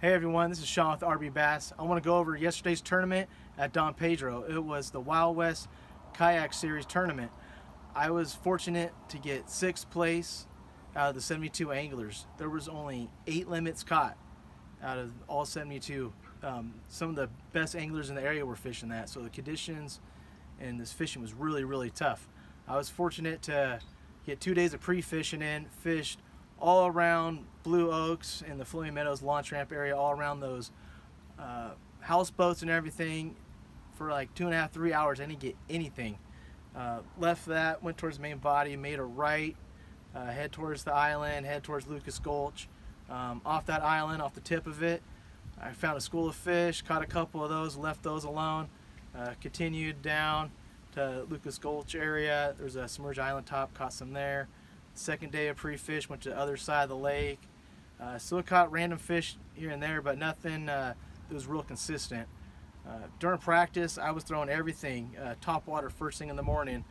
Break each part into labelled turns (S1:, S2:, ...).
S1: Hey everyone, this is Shaun with RB Bass. I want to go over yesterday's tournament at Don Perdro. It was the Wild West Kayak Series tournament. I was fortunate to get 6th place out of the 72 anglers. There was only 8 limits caught out of all 72. Some of the best anglers in the area were fishing that, so the conditions and this fishing was really tough. I was fortunate to get 2 days of pre-fishing in, fished all around Blue Oaks and the Floating Meadows launch ramp area, all around those houseboats and everything for like 2.5 to 3 hours. I didn't get anything. Left that, went towards the main body, made a right, head towards the island, head towards Lucas Gulch. Off that island, off the tip of it, I found a school of fish, caught a couple of those, left those alone, continued down to Lucas Gulch area. There's a submerged island top, caught some there. Second day of pre-fish, went to the other side of the lake. Still caught random fish here and there, but nothing that was real consistent. During practice, I was throwing everything. Top water first thing in the morning,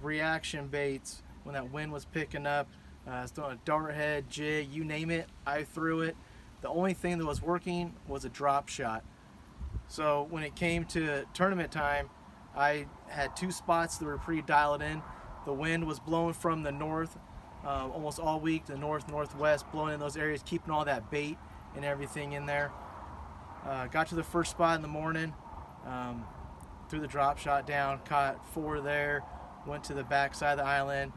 S1: reaction baits when that wind was picking up. I was throwing a dart head, jig, you name it, I threw it. The only thing that was working was a drop shot. So when it came to tournament time, I had 2 spots that were pretty dialed in. The wind was blowing from the north almost all week, the northwest, blowing in those areas, keeping all that bait and everything in there. Got to the first spot in the morning, threw the drop shot down, caught 4 there, went to the back side of the island,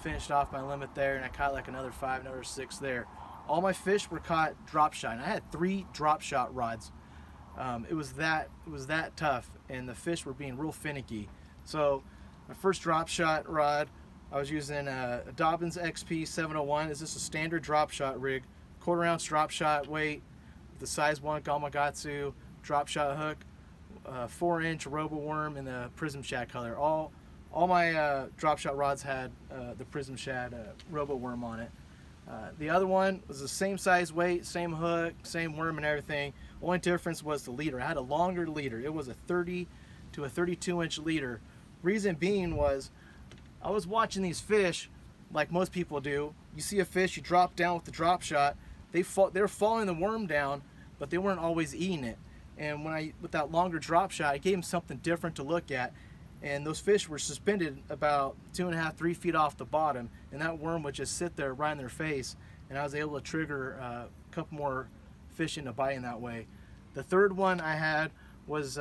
S1: finished off my limit there, and I caught like another 5, another 6 there. All my fish were caught drop shot, and I had 3 drop shot rods. It was that tough, and the fish were being real finicky. So my first drop shot rod, I was using a Dobbins XP 701. Is this a standard drop shot rig? 1/4 ounce drop shot weight, the size 1 Gamakatsu drop shot hook, 4-inch Robo Worm in the Prism Shad color. All my drop shot rods had the Prism Shad Robo Worm on it. The other one was the same size weight, same hook, same worm and everything. Only difference was the leader. I had a longer leader. It was a 30 to a 32-inch leader. Reason being was I was watching these fish like most people do. You see a fish, you drop down with the drop shot. They're following the worm down, but they weren't always eating it. And with that longer drop shot, I gave them something different to look at. And those fish were suspended about 2.5 to 3 feet off the bottom, and that worm would just sit there right in their face. And I was able to trigger a couple more fish into biting that way. The third one I had was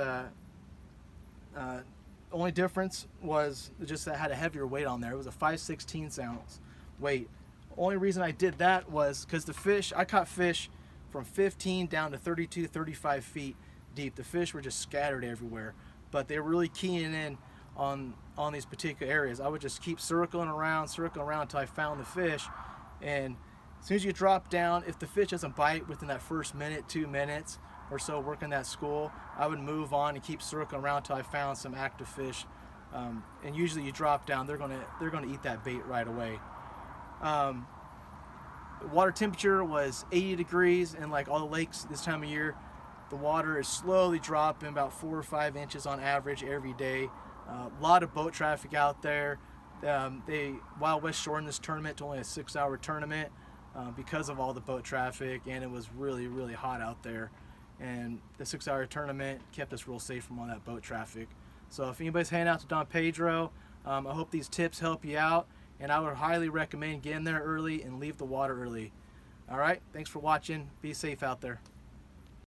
S1: only difference was just that I had a heavier weight on there. It was a 5/16 ounce weight. Only reason I did that was because the fish, I caught fish from 15 down to 32, 35 feet deep. The fish were just scattered everywhere, but they were really keying in on these particular areas. I would just keep circling around until I found the fish. And as soon as you drop down, if the fish doesn't bite within that first minute, 2 minutes or so working that school, I would move on and keep circling around until I found some active fish. And usually you drop down, they're gonna eat that bait right away. The water temperature was 80 degrees, and like all the lakes this time of year, the water is slowly dropping about 4 or 5 inches on average every day. A lot of boat traffic out there. Wild West shortened this tournament to only a 6-hour tournament because of all the boat traffic, and it was really hot out there. And the 6-hour tournament kept us real safe from all that boat traffic. So if anybody's heading out to Don Perdro, I hope these tips help you out, and I would highly recommend getting there early and leave the water early. All right, thanks for watching. Be safe out there.